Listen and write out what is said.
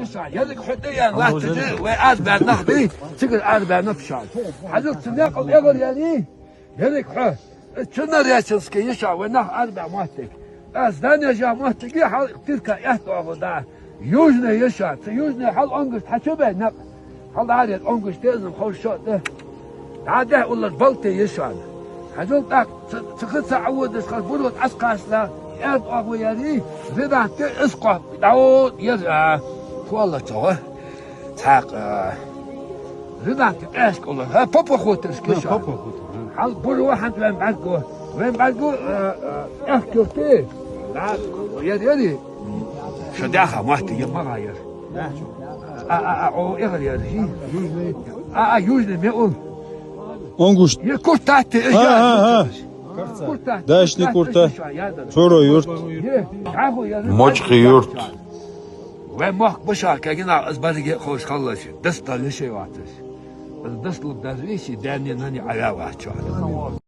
يسعى يدك حديا لا تجي وأربع نخبي تقول أربع نفشال حذوك تناقل يغل يعني يدك حه شنو رياسنسكي يسعى ونخ أربع موتك أزدان يجا موتك يحل تلك يهتو أغدا يوجنا يسعى يوجنا حل أنقش حشبه نق حل عادي أنقش تيزم خول شوط ده عاده والله بلطي يسعى حذوك تاك تخلص عود تخلص بلوت أسقاس لا يد أبو يدي زيدا اسقط داود يزع والله توه تاق زيدا تاسك والله ها بابا خوتس كيش Papa kutu. حال بول واحد وين بعدكو احكي لا يدي شداخه ما تجي ما غير او يغير شيء يوجد ميقول Onguş. يكوت تحت Ha. Daşlı kurta. Çoro yurt. Moçki yurt. Ve moh bışak kegina azbarige hoş kalış. Dasta leşe vatış. Dasta dazvişi derni nani ala vahçı.